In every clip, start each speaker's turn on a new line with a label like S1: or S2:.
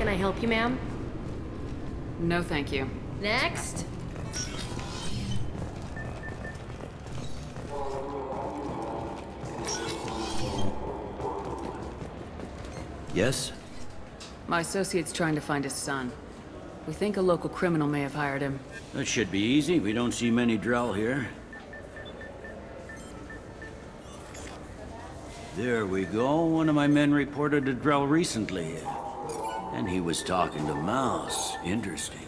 S1: Can I help you, ma'am?
S2: No, thank you.
S1: Next.
S3: Yes?
S2: My associate's trying to find his son. We think a local criminal may have hired him.
S3: That should be easy. We don't see many Drell here. There we go. One of my men reported a Drell recently. And he was talking to Mouse. Interesting.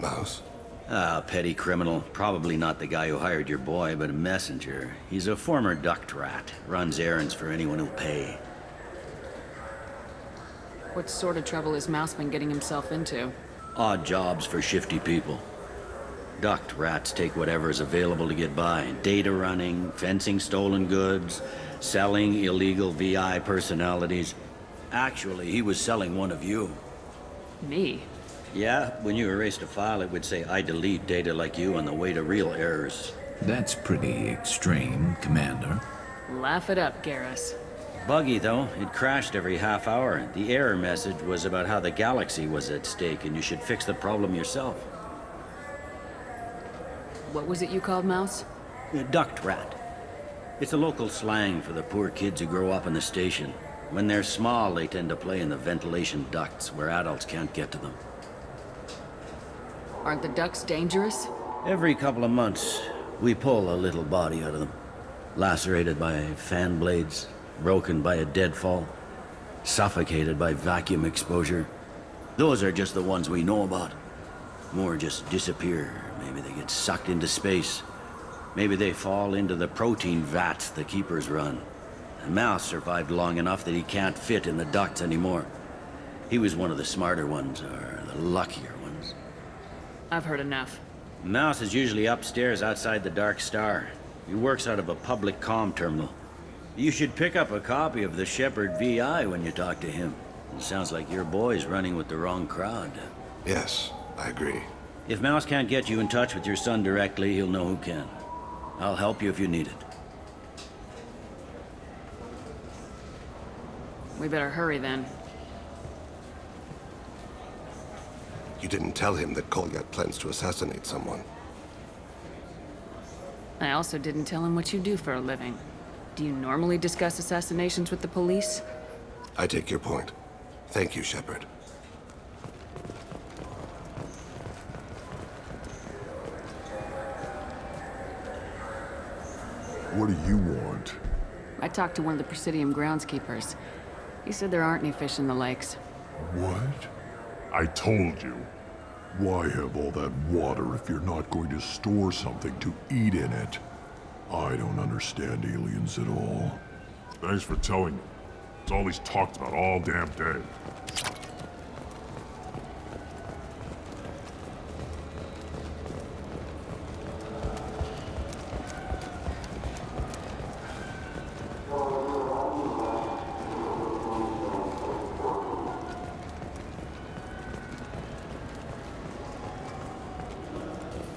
S4: Mouse?
S3: Ah, petty criminal. Probably not the guy who hired your boy, but a messenger. He's a former duct rat. Runs errands for anyone who'll pay.
S2: What sort of trouble has Mouse been getting himself into?
S3: Odd jobs for shifty people. Duct rats take whatever is available to get by. Data running, fencing stolen goods, selling illegal VI personalities. Actually, he was selling one of you.
S2: Me?
S3: Yeah, when you erased a file, it would say, I delete data like you on the way to real errors.
S5: That's pretty extreme, Commander.
S2: Laugh it up, Garrus.
S3: Buggy, though. It crashed every half hour. The error message was about how the galaxy was at stake, and you should fix the problem yourself.
S2: What was it you called Mouse?
S3: A duct rat. It's a local slang for the poor kids who grow up in the station. When they're small, they tend to play in the ventilation ducts where adults can't get to them.
S2: Aren't the ducks dangerous?
S3: Every couple of months, we pull a little body out of them. Lacerated by fan blades, broken by a deadfall, suffocated by vacuum exposure. Those are just the ones we know about. More just disappear. Maybe they get sucked into space. Maybe they fall into the protein vats the keepers run. And Mouse survived long enough that he can't fit in the ducts anymore. He was one of the smarter ones, or the luckier ones.
S2: I've heard enough.
S3: Mouse is usually upstairs outside the Dark Star. He works out of a public comm terminal. You should pick up a copy of the Shepherd VI when you talk to him. It sounds like your boy's running with the wrong crowd.
S4: Yes, I agree.
S3: If Mouse can't get you in touch with your son directly, he'll know who can. I'll help you if you need it.
S2: We better hurry then.
S4: You didn't tell him that Kolyat plans to assassinate someone.
S2: I also didn't tell him what you do for a living. Do you normally discuss assassinations with the police?
S4: I take your point. Thank you, Shepherd.
S6: What do you want?
S2: I talked to one of the Presidium groundskeepers. He said there aren't any fish in the lakes.
S6: What? I told you. Why have all that water if you're not going to store something to eat in it? I don't understand aliens at all.
S7: Thanks for telling me. It's all he's talked about all damn day.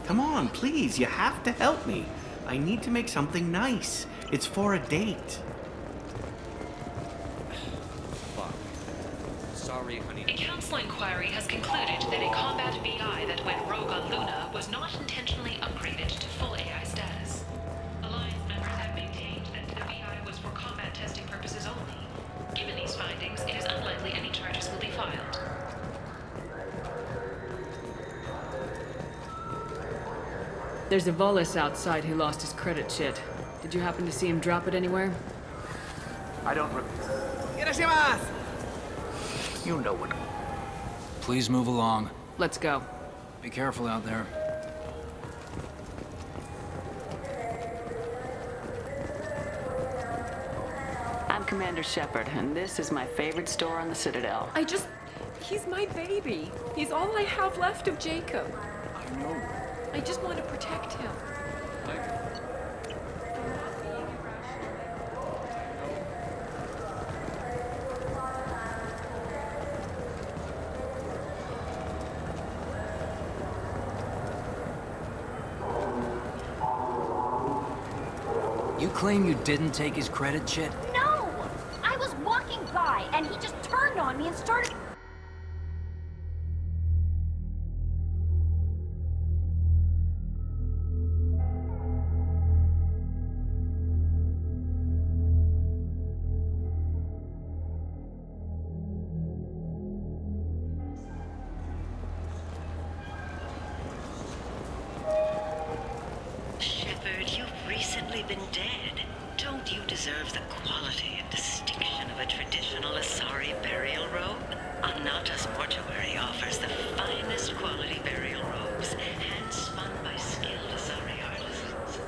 S8: Come on, please, you have to help me. I need to make something nice. It's for a date.
S9: Fuck. Sorry, honey.
S10: A council inquiry has concluded that a combat VI that went rogue on Luna was not intentionally upgraded to full AI status. Alliance members have maintained that the VI was for combat testing purposes only. Given these findings, it is unlikely any charges will be filed.
S2: There's a Volus outside who lost his credit shit. Did you happen to see him drop it anywhere?
S8: I don't You know what.
S5: Please move along.
S2: Let's go.
S5: Be careful out there.
S2: I'm Commander Shepard, and this is my favorite store on the Citadel.
S11: He's my baby. He's all I have left of Jacob.
S9: I know.
S11: I just want to protect him.
S5: You claim you didn't take his credit shit?
S12: No! I was walking by, and he just turned on me and started...
S1: recently been dead. Don't you deserve the quality and distinction of a traditional Asari burial robe? Anata's mortuary offers the finest quality burial robes, hand-spun by skilled Asari artisans.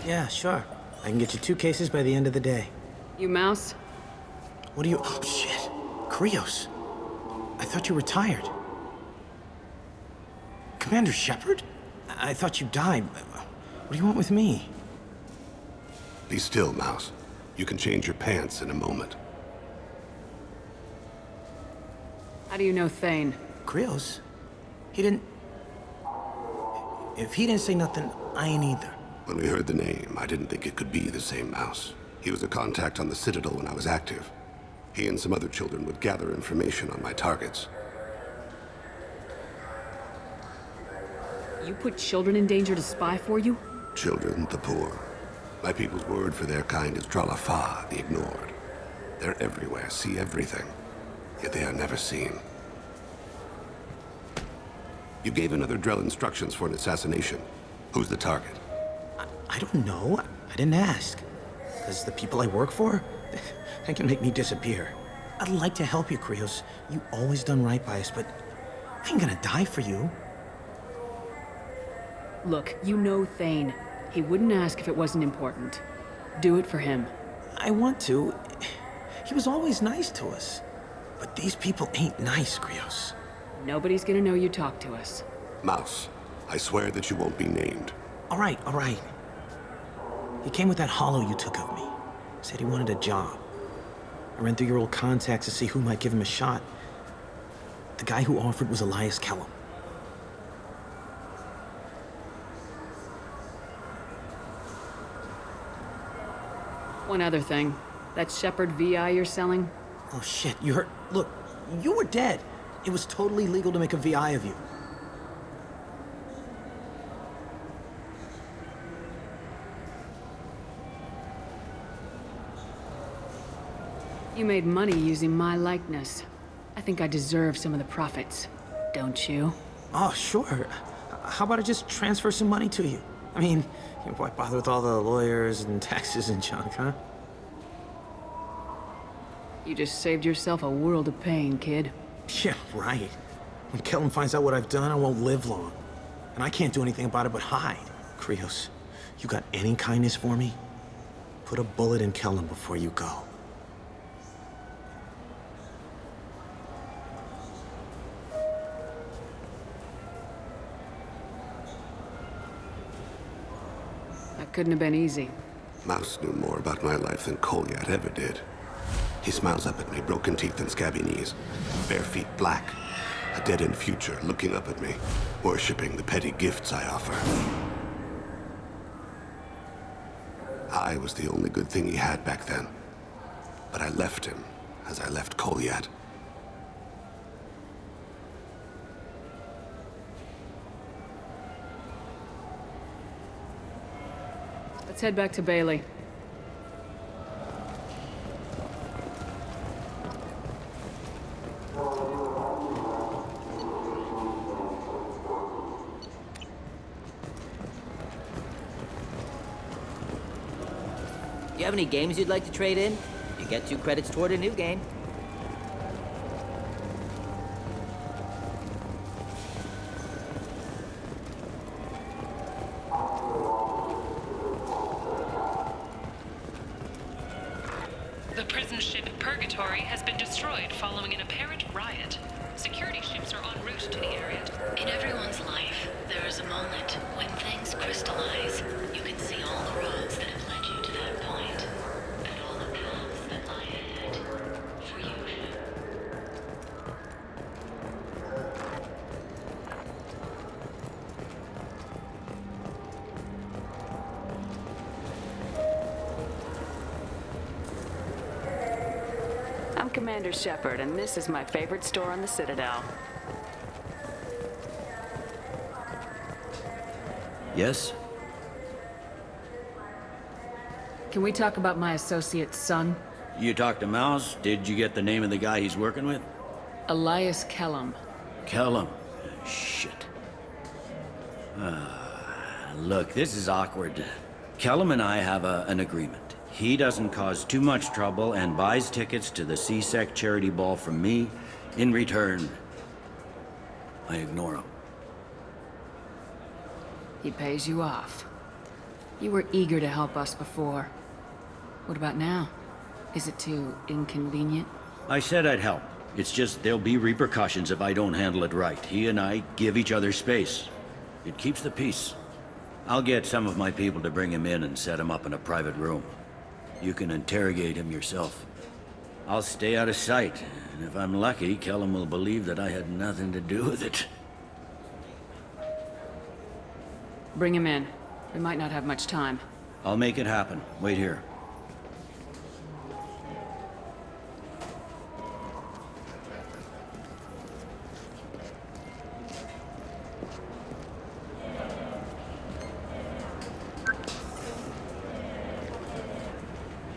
S12: Yeah, sure. I can get you 2 cases by the end of the day.
S2: You mouse?
S12: What do you... Oh, shit. Krios. I thought you were retired. Commander Shepard? I thought you died. What do you want with me?
S4: Be still, Mouse. You can change your pants in a moment.
S2: How do you know Thane?
S12: Krios? He didn't... If he didn't say nothing, I ain't either.
S4: When we heard the name, I didn't think it could be the same Mouse. He was a contact on the Citadel when I was active. He and some other children would gather information on my targets.
S2: You put children in danger to spy for you?
S4: Children, the poor. My people's word for their kind is Dralafa, the ignored. They're everywhere, see everything, yet they are never seen. You gave another Drell instructions for an assassination. Who's the target?
S12: I don't know. I didn't ask. Because the people I work for, they can make me disappear. I'd like to help you, Krios. You always done right by us, but I ain't gonna die for you.
S2: Look, you know Thane. He wouldn't ask if it wasn't important. Do it for him.
S12: I want to. He was always nice to us. But these people ain't nice, Krios.
S2: Nobody's gonna know you talked to us.
S4: Mouse, I swear that you won't be named.
S12: All right, all right. He came with that hollow you took of me. Said he wanted a job. I ran through your old contacts to see who might give him a shot. The guy who offered was Elias Kellum.
S2: One other thing. That Shepard VI you're selling?
S12: Oh shit, you heard... Look, you were dead. It was totally legal to make a VI of you.
S2: You made money using my likeness. I think I deserve some of the profits. Don't you?
S12: Oh, sure. How about I just transfer some money to you? I mean, why bother with all the lawyers and taxes and junk, huh?
S2: You just saved yourself a world of pain, kid.
S12: Yeah, right. When Kellum finds out what I've done, I won't live long. And I can't do anything about it but hide. Krios, you got any kindness for me? Put a bullet in Kellum before you go.
S2: That couldn't have been easy.
S4: Mouse knew more about my life than Kolyat ever did. He smiles up at me, broken teeth and scabby knees, bare feet black, a dead-end future looking up at me, worshipping the petty gifts I offer. I was the only good thing he had back then, but I left him as I left Kolyat.
S2: Let's head back to Bailey.
S13: You have any games you'd like to trade in? You get 2 credits toward a new game.
S10: The prison ship Purgatory has been destroyed following an apparent riot. Security ships are en route to the area.
S1: In everyone's life, there is a moment when things crystallize. You can see all the roads that have led you to that point, and all the paths that lie ahead for you.
S2: I'm Commander Shepard, and this is my favorite store on the Citadel.
S3: Yes?
S2: Can we talk about my associate's son?
S3: You talked to Mouse? Did you get the name of the guy he's working with?
S2: Elias Kellum.
S3: Kellum. Shit. Look, this is awkward. Kellum and I have an agreement. He doesn't cause too much trouble and buys tickets to the CSEC charity ball from me. In return, I ignore him.
S2: He pays you off. You were eager to help us before. What about now? Is it too inconvenient?
S3: I said I'd help. It's just there'll be repercussions if I don't handle it right. He and I give each other space. It keeps the peace. I'll get some of my people to bring him in and set him up in a private room. You can interrogate him yourself. I'll stay out of sight, and if I'm lucky, Kellum will believe that I had nothing to do with it.
S2: Bring him in. We might not have much time.
S3: I'll make it happen. Wait here.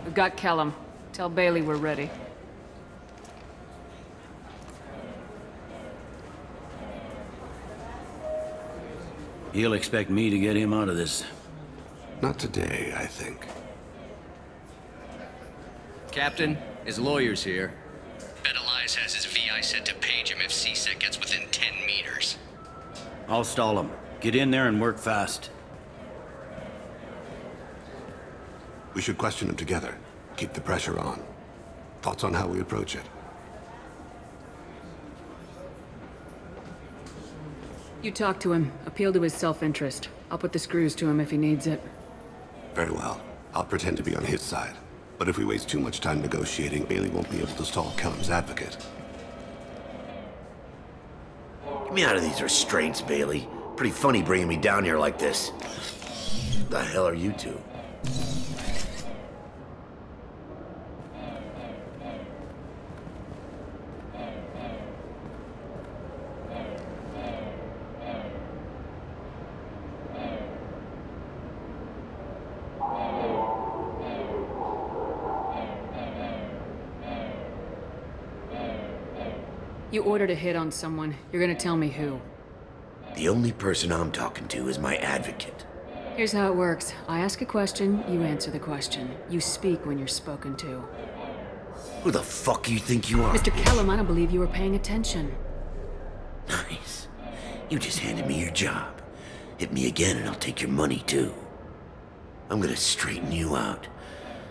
S2: We've got Kellum. Tell Bailey we're ready.
S3: He'll expect me to get him out of this.
S4: Not today, I think.
S9: Captain, his lawyer's here. Bet Elias has his VI set to page him if CSEC gets within 10 meters.
S3: I'll stall him. Get in there and work fast.
S4: We should question him together. Keep the pressure on. Thoughts on how we approach it?
S2: You talk to him. Appeal to his self-interest. I'll put the screws to him if he needs it.
S4: Very well. I'll pretend to be on his side. But if we waste too much time negotiating, Bailey won't be able to stall Kellum's advocate.
S14: Get me out of these restraints, Bailey. Pretty funny bringing me down here like this. The hell are you two?
S2: You ordered a hit on someone. You're gonna tell me who.
S14: The only person I'm talking to is my advocate.
S2: Here's how it works. I ask a question, you answer the question. You speak when you're spoken to.
S14: Who the fuck you think you are?
S2: Mr. Kellum, I don't believe you were paying attention.
S14: Nice. You just handed me your job. Hit me again and I'll take your money too. I'm gonna straighten you out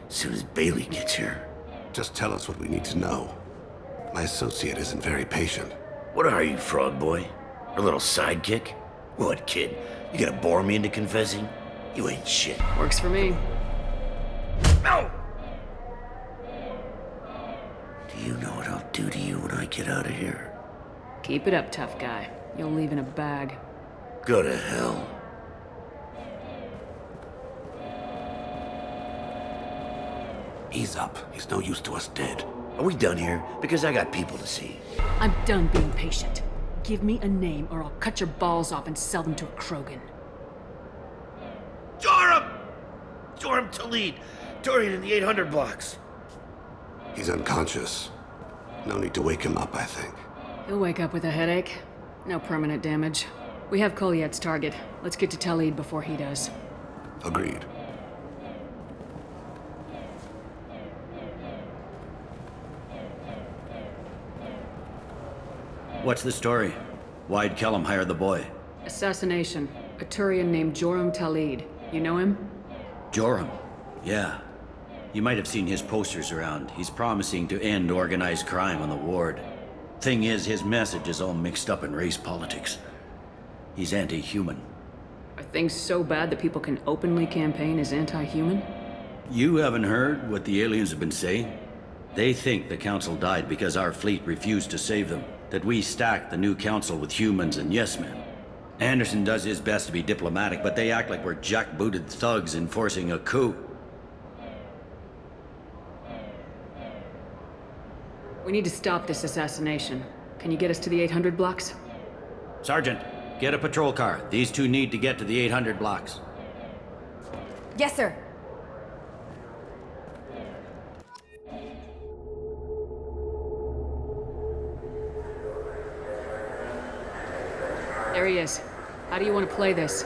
S14: as soon as Bailey gets here.
S4: Just tell us what we need to know. My associate isn't very patient.
S14: What are you, frog boy? A little sidekick? What, kid? You gonna bore me into confessing? You ain't shit.
S2: Works for me.
S14: No! Do you know what I'll do to you when I get out of here?
S2: Keep it up, tough guy. You'll leave in a bag.
S14: Go to hell.
S4: Ease up. He's no use to us dead.
S14: Are we done here? Because I got people to see.
S2: I'm done being patient. Give me a name or I'll cut your balls off and sell them to a Krogan.
S14: Joram! Joram Talid! Dorian in the 800 blocks.
S4: He's unconscious. No need to wake him up, I think.
S2: He'll wake up with a headache. No permanent damage. We have Kolyat's target. Let's get to Talid before he does.
S4: Agreed.
S3: What's the story? Why'd Kellum hire the boy?
S2: Assassination. A Turian named Joram Talid. You know him?
S3: Joram? Yeah. You might have seen his posters around. He's promising to end organized crime on the ward. Thing is, his message is all mixed up in race politics. He's anti-human.
S2: Are things so bad that people can openly campaign as anti-human?
S3: You haven't heard what the aliens have been saying? They think the council died because our fleet refused to save them. That we stacked the new council with humans and yes-men. Anderson does his best to be diplomatic, but they act like we're jackbooted thugs enforcing a coup.
S2: We need to stop this assassination. Can you get us to the 800 blocks?
S3: Sergeant, get a patrol car. These two need to get to the 800 blocks.
S15: Yes, sir.
S2: There he is. How do you want to play this?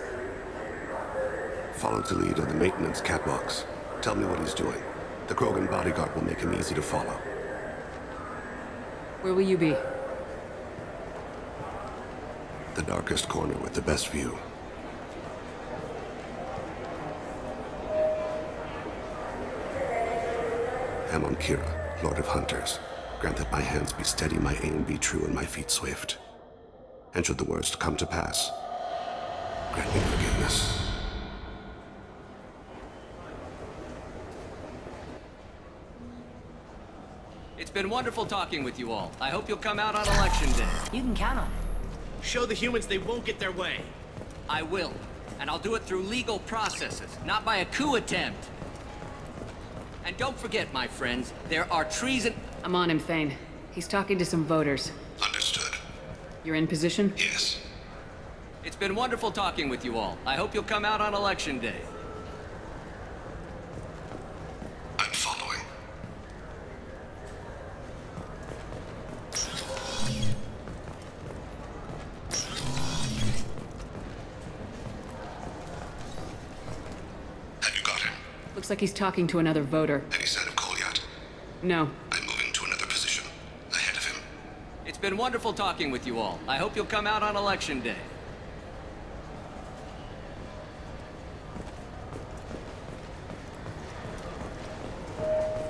S4: Follow the lead on the maintenance catwalks. Tell me what he's doing. The Krogan bodyguard will make him easy to follow.
S2: Where will you be?
S4: The darkest corner with the best view. Amon Kira, Lord of Hunters. Grant that my hands be steady, my aim be true, and my feet swift. And should the worst come to pass, grant me forgiveness.
S9: It's been wonderful talking with you all. I hope you'll come out on election day.
S13: You can count on it.
S16: Show the humans they won't get their way.
S9: I will. And I'll do it through legal processes, not by a coup attempt. And don't forget, my friends, there are treason...
S2: I'm on him, Thane. He's talking to some voters.
S4: Understood.
S2: You're in position?
S4: Yes.
S9: It's been wonderful talking with you all. I hope you'll come out on election day.
S4: I'm following. Have you got him?
S2: Looks like he's talking to another voter.
S4: Any sign of Kolyat?
S2: No.
S4: I'm moving to another position. Ahead of him.
S9: It's been wonderful talking with you all. I hope you'll come out on election day.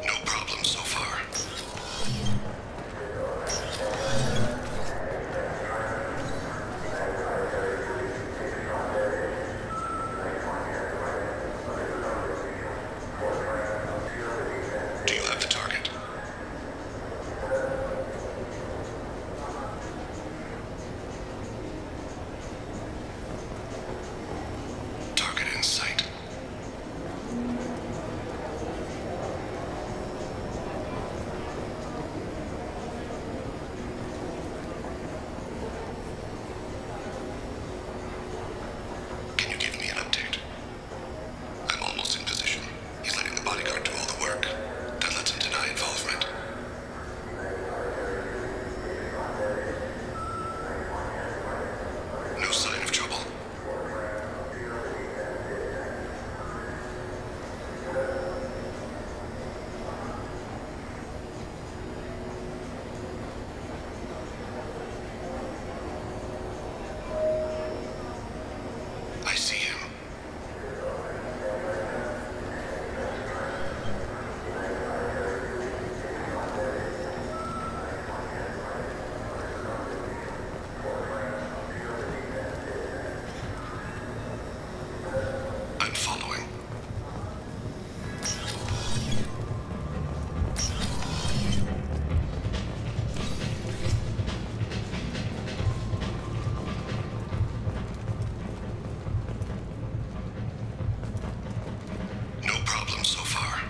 S4: No problem so far. Do you have the target? Target in sight. Can you give me an update? I'm almost in position. He's letting the bodyguard do all the work. That lets him deny involvement. No sign of trouble. I see him. I'm following. No problem so far.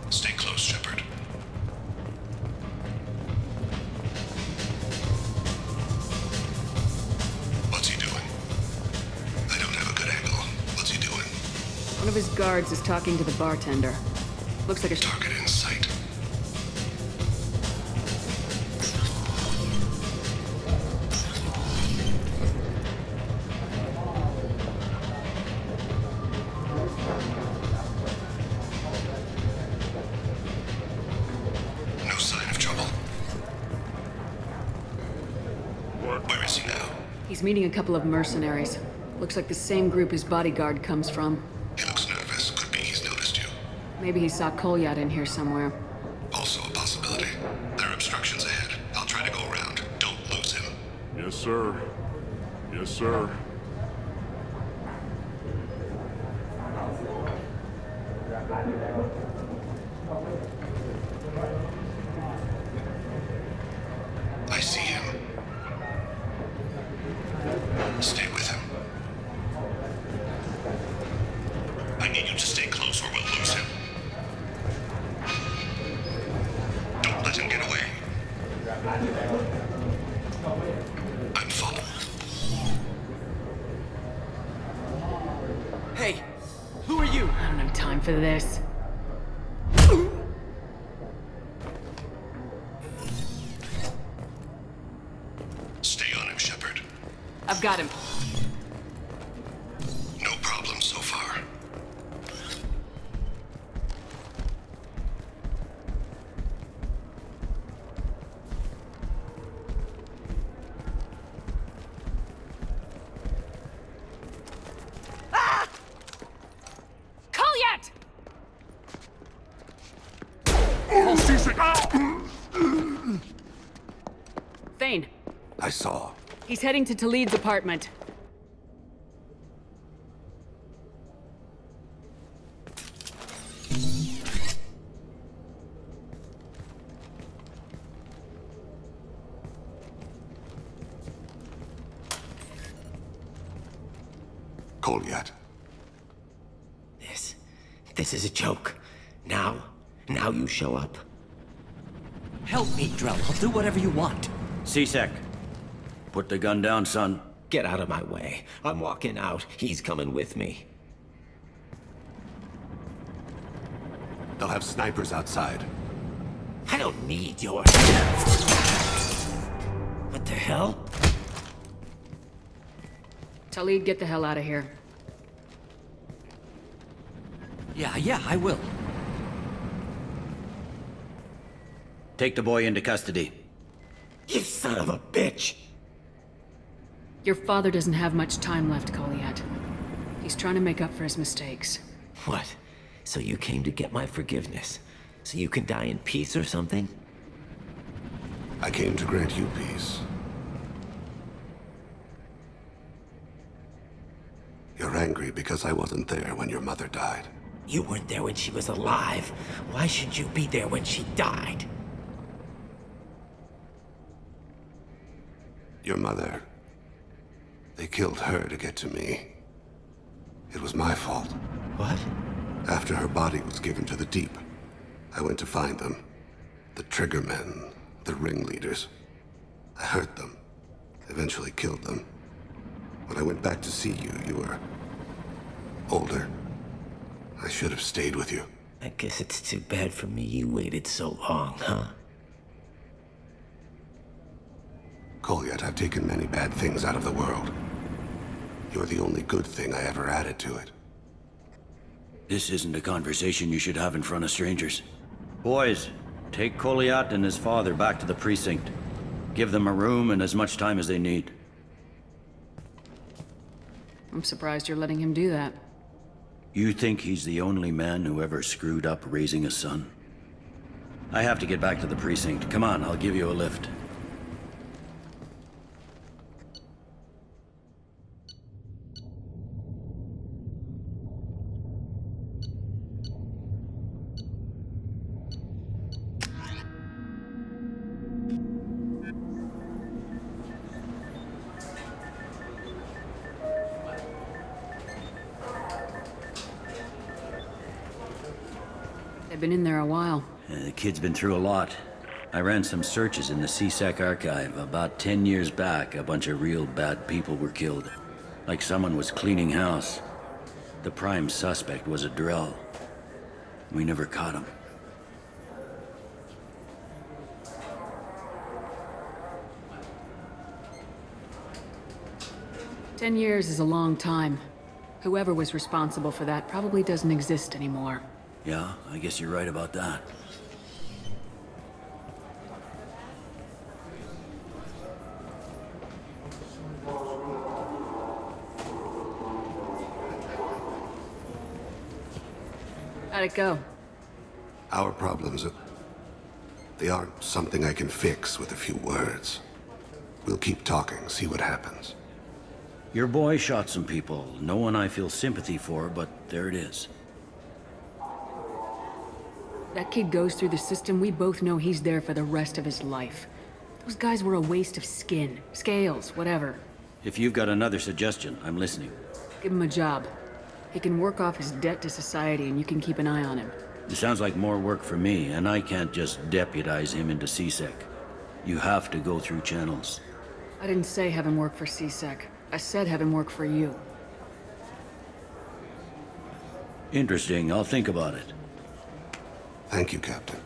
S4: Stay close, Shepard. What's he doing? I don't have a good angle. What's he doing?
S2: One of his guards is talking to the bartender. Looks like a...
S4: Target in sight. No sign of trouble. Where is he now?
S2: He's meeting a couple of mercenaries. Looks like the same group his bodyguard comes from.
S4: He looks nervous. Could be he's noticed you.
S2: Maybe he saw Kolyat in here somewhere.
S4: Also a possibility. There are obstructions ahead. I'll try to go around. Don't lose him.
S7: Yes, sir. Yes, sir.
S4: I see him. Stay with him. I need you to stay close or we'll lose him. Don't let him get away. I'm following.
S16: Hey, who are you?
S2: I don't have time for this.
S4: Stay on him, Shepard.
S2: I've got him.
S4: No problem so far.
S2: Kolyat! Thane,
S4: I saw.
S2: he's heading to Talid's apartment.
S4: Kolyat.
S14: This is a joke. Now you show up.
S9: Help me, Drell. I'll do whatever you want.
S3: C-Sec. Put the gun down, son.
S14: Get out of my way. I'm walking out. He's coming with me.
S4: They'll have snipers outside.
S14: I don't need your... What the hell?
S2: Talid, get the hell out of here.
S9: Yeah, I will.
S3: Take the boy into custody.
S14: You son of a bitch!
S2: Your father doesn't have much time left, Kolyat. He's trying to make up for his mistakes.
S14: What? So you came to get my forgiveness? So you can die in peace or something?
S4: I came to grant you peace. You're angry because I wasn't there when your mother died.
S14: You weren't there when she was alive. Why should you be there when she died?
S4: Your mother... They killed her to get to me. It was my fault.
S14: What?
S4: After her body was given to the Deep, I went to find them. The Triggermen, the ringleaders. I hurt them. Eventually killed them. When I went back to see you, you were... older. I should have stayed with you.
S14: I guess it's too bad for me you waited so long, huh?
S4: Kolyat, I've taken many bad things out of the world. You're the only good thing I ever added to it.
S3: This isn't a conversation you should have in front of strangers. Boys, take Kolyat and his father back to the precinct. Give them a room and as much time as they need.
S2: I'm surprised you're letting him do that.
S3: You think he's the only man who ever screwed up raising a son? I have to get back to the precinct. Come on, I'll give you a lift.
S2: They've been in there a while.
S3: The kid's been through a lot. I ran some searches in the C-Sec archive. About 10 years back, a bunch of real bad people were killed. Like someone was cleaning house. The prime suspect was a Drell. We never caught him.
S2: "10 years is a long time. Whoever was responsible for that probably doesn't exist anymore."
S3: Yeah, I guess you're right about that.
S2: How'd it go?
S4: Our problems, they aren't something I can fix with a few words. We'll keep talking, see what happens.
S3: Your boy shot some people. No one I feel sympathy for, but there it is.
S2: That kid goes through the system, we both know he's there for the rest of his life. Those guys were a waste of skin, scales, whatever.
S3: If you've got another suggestion, I'm listening.
S2: Give him a job. He can work off his debt to society and you can keep an eye on him.
S3: It sounds like more work for me, and I can't just deputize him into C-Sec. You have to go through channels.
S2: I didn't say have him work for C-Sec. I said have him work for you.
S3: Interesting. I'll think about it.
S4: Thank you, Captain.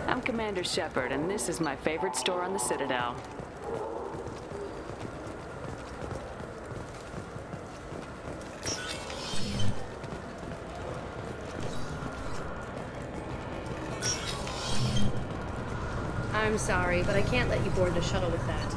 S2: I'm Commander Shepard, and this is my favorite store on the Citadel.
S17: I'm sorry, but I can't let you board the shuttle with that.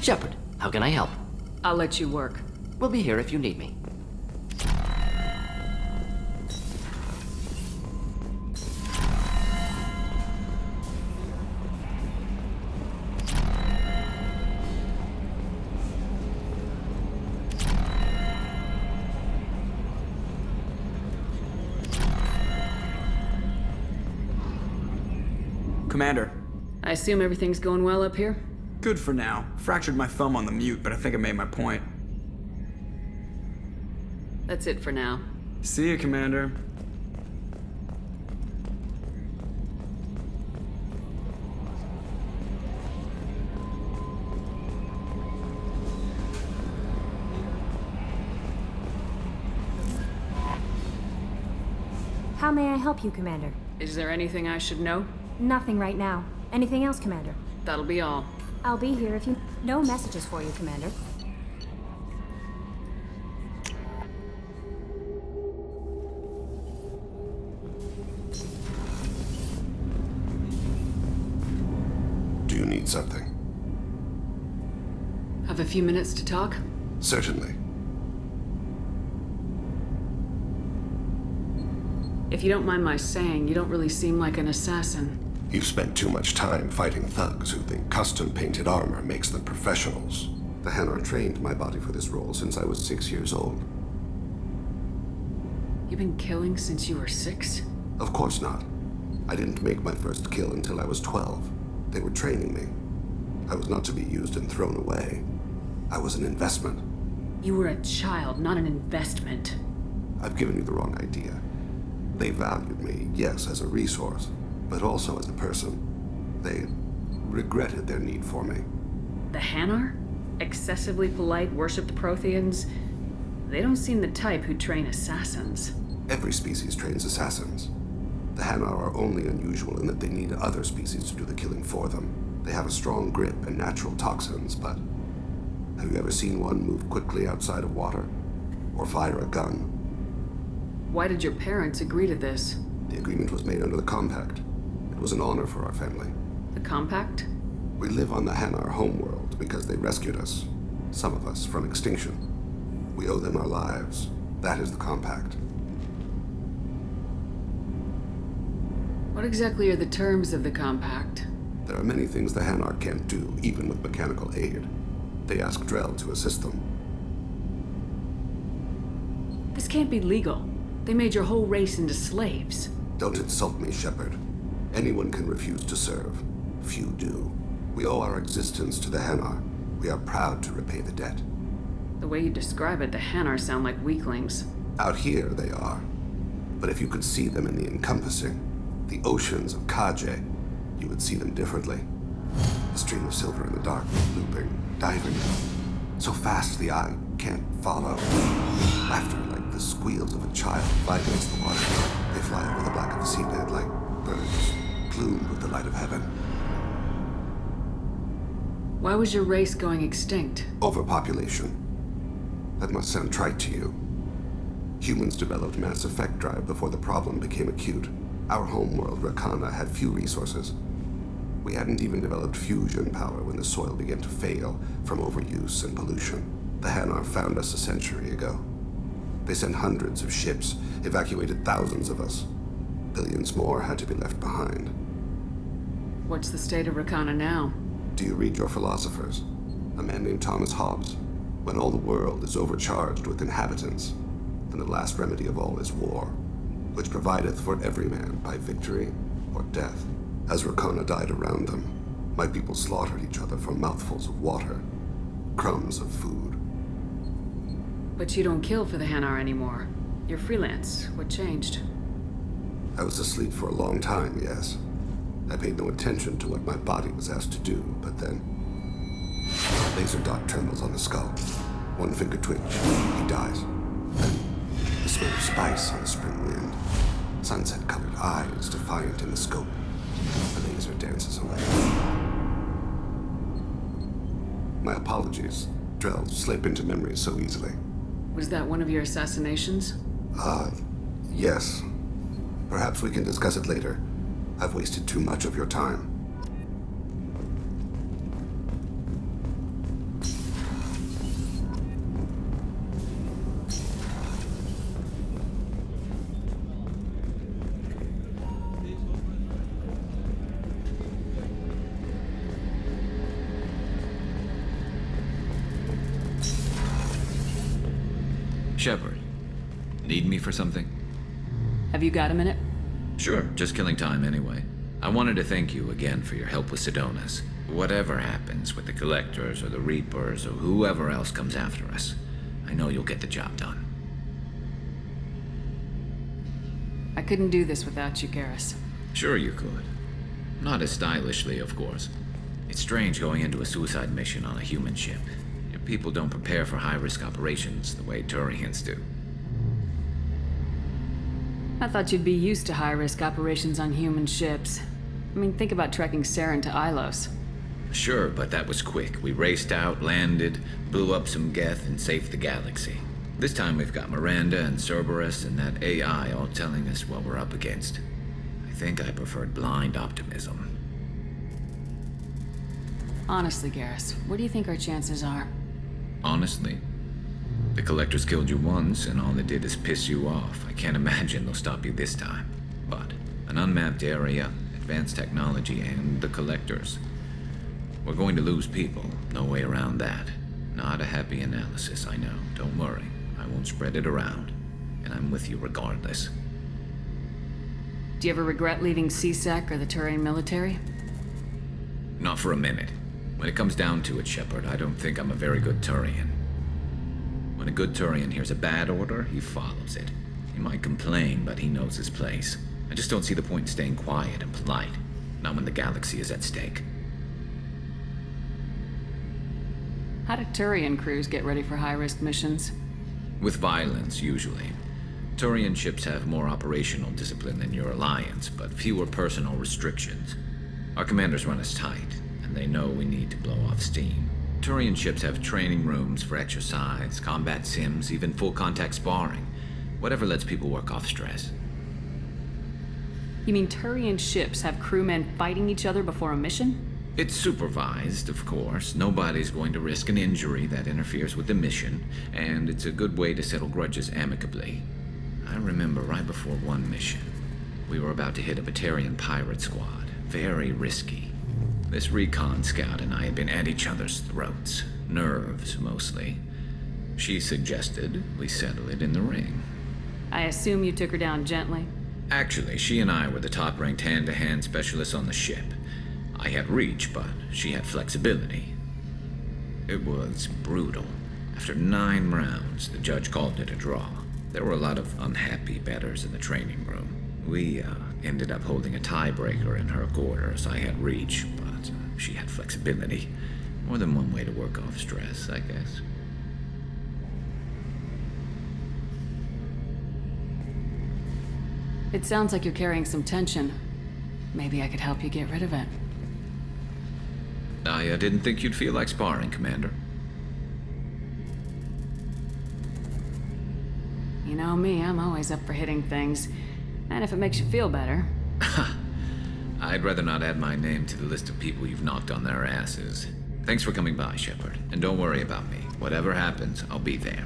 S18: Shepard, how can I help?
S2: I'll let you work.
S18: We'll be here if you need me.
S16: Commander.
S2: I assume everything's going well up here?
S16: Good for now. Fractured my thumb on the mute, but I think I made my point.
S2: That's it for now.
S16: See you, Commander.
S15: How may I help you, Commander?
S2: Is there anything I should know?
S15: Nothing right now. Anything else, Commander?
S2: That'll be all.
S15: I'll be here if you... No messages for you, Commander.
S4: Do you need something?
S2: Have a few minutes to talk?
S4: Certainly.
S2: If you don't mind my saying, you don't really seem like an assassin.
S4: You've spent too much time fighting thugs who think custom-painted armor makes them professionals. The Hanar trained my body for this role since I was 6 years old.
S2: You've been killing since you were 6?
S4: Of course not. I didn't make my first kill until I was 12. They were training me. I was not to be used and thrown away. I was an investment.
S2: You were a child, not an investment.
S4: I've given you the wrong idea. They valued me, yes, as a resource, but also as a person. They regretted their need for me.
S2: The Hanar? Excessively polite, worshipped Protheans? They don't seem the type who train assassins.
S4: Every species trains assassins. The Hanar are only unusual in that they need other species to do the killing for them. They have a strong grip and natural toxins, but have you ever seen one move quickly outside of water? Or fire a gun?
S2: Why did your parents agree to this?
S4: The agreement was made under the Compact. It was an honor for our family.
S2: The Compact?
S4: We live on the Hanar homeworld because they rescued us, some of us, from extinction. We owe them our lives. That is the Compact.
S2: What exactly are the terms of the compact?
S4: There are many things the Hanar can't do, even with mechanical aid. They ask Drell to assist them.
S2: This can't be legal. They made your whole race into slaves.
S4: Don't insult me, Shepard. Anyone can refuse to serve. Few do. We owe our existence to the Hanar. We are proud to repay the debt.
S2: The way you describe it, the Hanar sound like weaklings.
S4: Out here, they are. But if you could see them in the encompassing, the oceans of Kaje, you would see them differently. A stream of silver in the dark, looping, diving. So fast the eye can't follow. Laughter like the squeals of a child vibrates the water. They fly over the black of the seabed like birds, plumed with the light of heaven.
S2: Why was your race going extinct?
S4: Overpopulation. That must sound trite to you. Humans developed mass effect drive before the problem became acute. Our homeworld, Rakana, had few resources. We hadn't even developed fusion power when the soil began to fail from overuse and pollution. The Hanar found us a century ago. They sent hundreds of ships, evacuated thousands of us. Billions more had to be left behind.
S2: What's the state of Rakana now?
S4: Do you read your philosophers? A man named Thomas Hobbes. When all the world is overcharged with inhabitants, then the last remedy of all is war, which provideth for every man by victory or death. As Rakana died around them, my people slaughtered each other for mouthfuls of water, crumbs of food.
S2: But you don't kill for the Hanar anymore. You're freelance. What changed?
S4: I was asleep for a long time, yes. I paid no attention to what my body was asked to do, but then... Laser dot trembles on the skull. One finger twitch. He dies. Then the smell of spice on the spring wind. Sunset-colored eyes defiant in the scope. The laser dances away. My apologies. Drell slip into memory so easily.
S2: Was that one of your assassinations?
S4: Yes. Perhaps we can discuss it later. I've wasted too much of your time.
S19: Shepard, need me for something?
S2: Have you got a minute?
S19: Sure, just killing time anyway. I wanted to thank you again for your help with Sidonis. Whatever happens with the Collectors or the Reapers or whoever else comes after us, I know you'll get the job done.
S2: I couldn't do this without you, Garrus.
S19: Sure you could. Not as stylishly, of course. It's strange going into a suicide mission on a human ship. Your people don't prepare for high-risk operations the way Turians do.
S2: I thought you'd be used to high-risk operations on human ships. I mean, think about trekking Saren to Ilos.
S19: Sure, but that was quick. We raced out, landed, blew up some Geth, and saved the galaxy. This time we've got Miranda and Cerberus and that AI all telling us what we're up against. I think I preferred blind optimism.
S2: Honestly, Garrus, what do you think our chances are?
S19: Honestly? The Collectors killed you once, and all they did is piss you off. I can't imagine they'll stop you this time. But an unmapped area, advanced technology, and the Collectors. We're going to lose people. No way around that. Not a happy analysis, I know. Don't worry. I won't spread it around. And I'm with you regardless.
S2: Do you ever regret leaving CSEC or the Turian military?
S19: Not for a minute. When it comes down to it, Shepard, I don't think I'm a very good Turian. When a good Turian hears a bad order, he follows it. He might complain, but he knows his place. I just don't see the point in staying quiet and polite. Not when the galaxy is at stake.
S2: How do Turian crews get ready for high-risk missions?
S19: With violence, usually. Turian ships have more operational discipline than your alliance, but fewer personal restrictions. Our commanders run us tight, and they know we need to blow off steam. Turian ships have training rooms for exercise, combat sims, even full-contact sparring. Whatever lets people work off stress.
S2: You mean Turian ships have crewmen fighting each other before a mission?
S19: It's supervised, of course. Nobody's going to risk an injury that interferes with the mission, and it's a good way to settle grudges amicably. I remember right before one mission, We were about to hit a Batarian pirate squad. Very risky. This recon scout and I had been at each other's throats. Nerves, mostly. She suggested we settle it in the ring.
S2: I assume you took her down gently?
S19: Actually, she and I were the top-ranked hand-to-hand specialists on the ship. I had reach, but she had flexibility. It was brutal. After 9 rounds, the judge called it a draw. There were a lot of unhappy bettors in the training room. We ended up holding a tiebreaker in her quarters. I had reach, but she had flexibility. More than one way to work off stress, I guess.
S2: It sounds like you're carrying some tension. Maybe I could help you get rid of it.
S19: I didn't think you'd feel like sparring, Commander.
S2: You know me, I'm always up for hitting things. And if it makes you feel better.
S19: I'd rather not add my name to the list of people you've knocked on their asses. Thanks for coming by, Shepard. And don't worry about me. Whatever happens, I'll be there.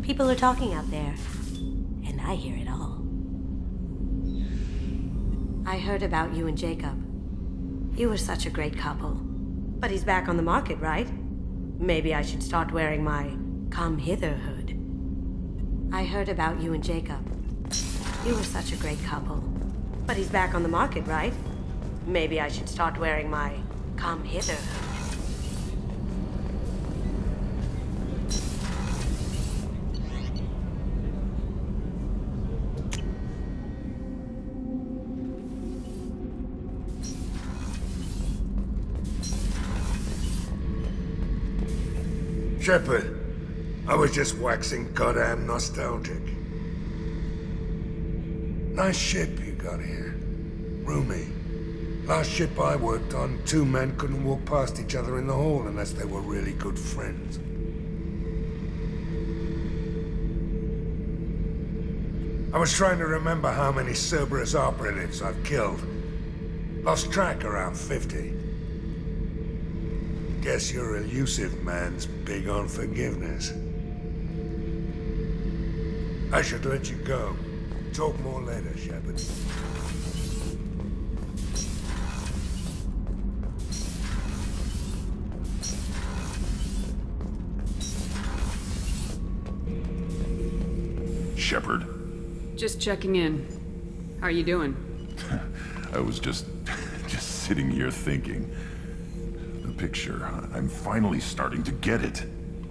S20: People are talking out there, and I hear it all. I heard about you and Jacob. You were such a great couple. But he's back on the market, right? Maybe I should start wearing my come hither hood. I heard about you and Jacob. You were such a great couple. But he's back on the market, right? Maybe I should start wearing my come hither hood.
S21: Shepard, I was just waxing goddamn nostalgic. Nice ship you got here. Roomy. Last ship I worked on, 2 men couldn't walk past each other in the hall unless they were really good friends. I was trying to remember how many Cerberus operatives I've killed. Lost track around 50. Guess your elusive man's big on forgiveness. I should let you go. Talk more later, Shepard.
S6: Shepard.
S2: Just checking in. How are you doing?
S6: I was just sitting here thinking. The picture, I'm finally starting to get it.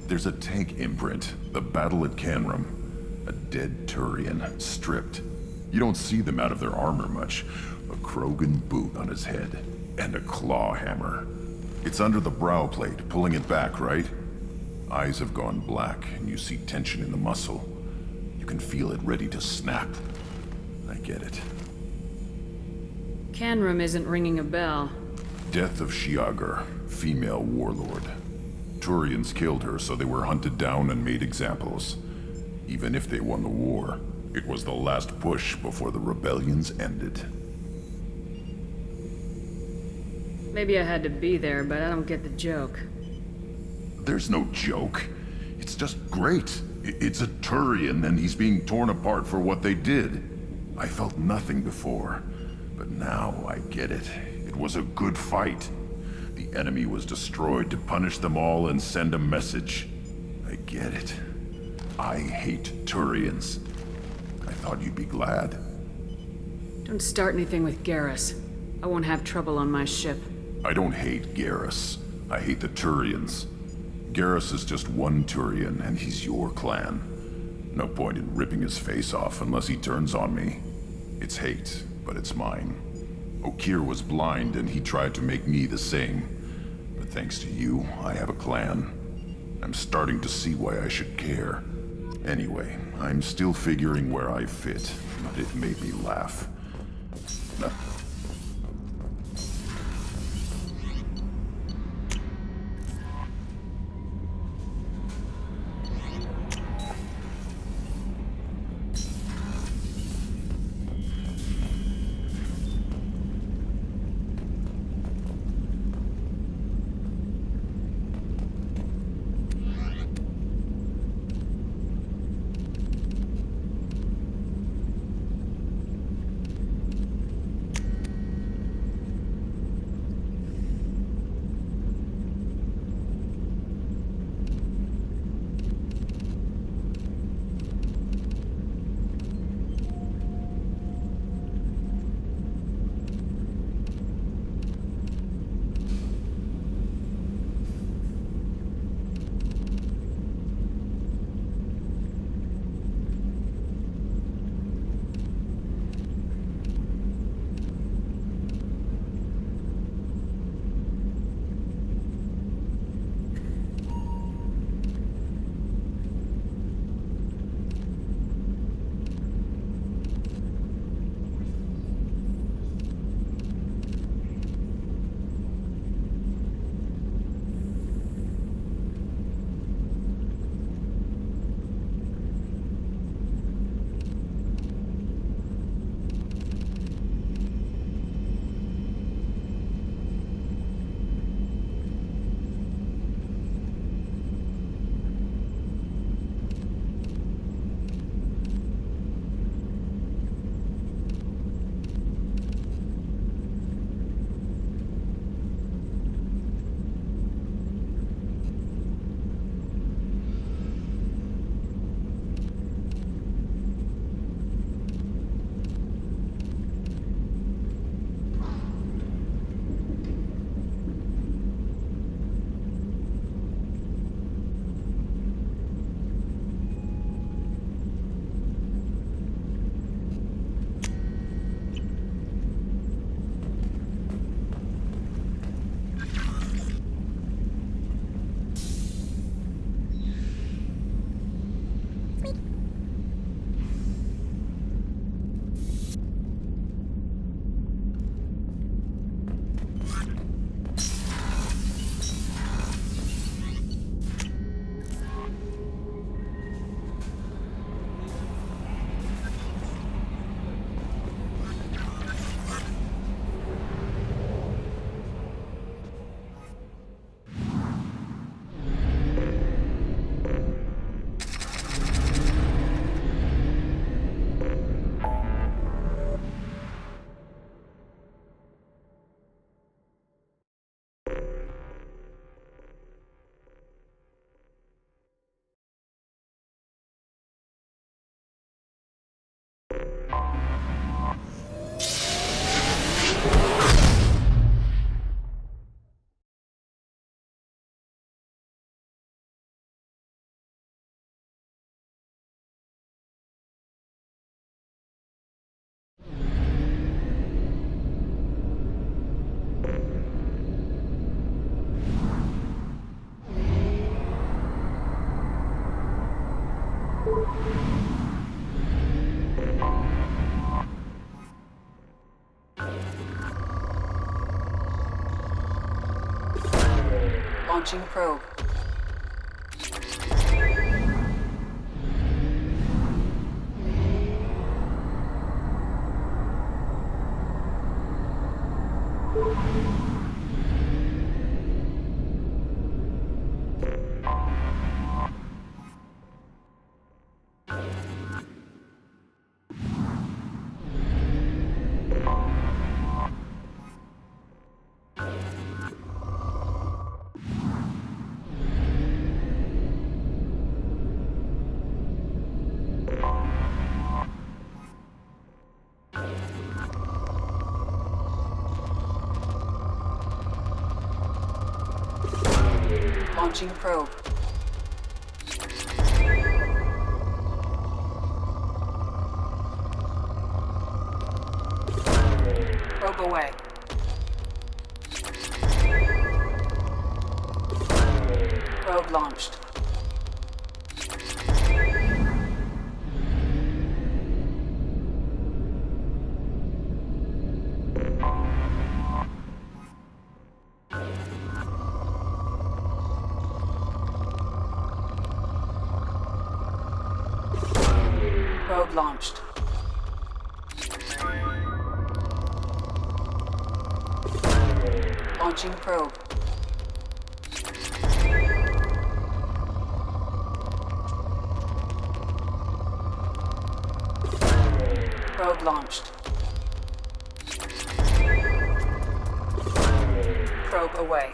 S6: There's a tank imprint, the battle at Canrum. A dead Turian, stripped. You don't see them out of their armor much. A Krogan boot on his head, and a claw hammer. It's under the brow plate, pulling it back, right? Eyes have gone black, and you see tension in the muscle. You can feel it ready to snap. I get it.
S2: Canrum isn't ringing a bell.
S6: Death of Shiagar, female warlord. Turians killed her, so they were hunted down and made examples. Even if they won the war, it was the last push before the rebellions ended.
S2: Maybe I had to be there, but I don't get the joke.
S6: There's no joke. It's just great. It's a Turian, and he's being torn apart for what they did. I felt nothing before, but now I get it. It was a good fight. The enemy was destroyed to punish them all and send a message. I get it. I hate Turians. I thought you'd be glad.
S2: Don't start anything with Garrus. I won't have trouble on my ship.
S6: I don't hate Garrus. I hate the Turians. Garrus is just one Turian, and he's your clan. No point in ripping his face off unless he turns on me. It's hate, but it's mine. Okir was blind, and he tried to make me the same. But thanks to you, I have a clan. I'm starting to see why I should care. Anyway, I'm still figuring where I fit, but it made me laugh.
S2: Launching probe. Launching probe. Probe away. Probe launched. Probe launched. Launching probe. Probe launched. Probe away.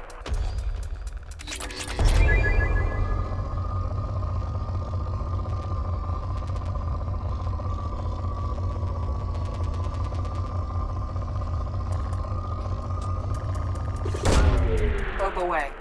S2: Probe away.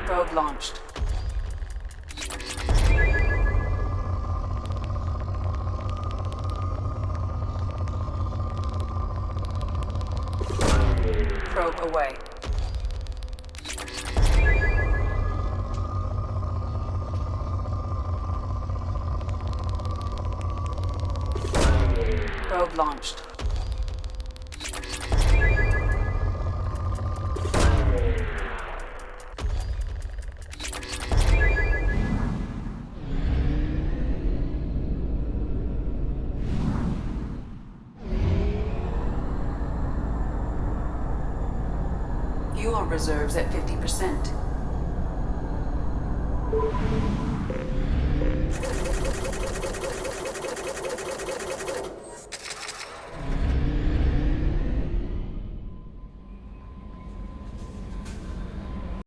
S2: Probe launched. Probe away. Probe launched. Fuel reserves at 50%.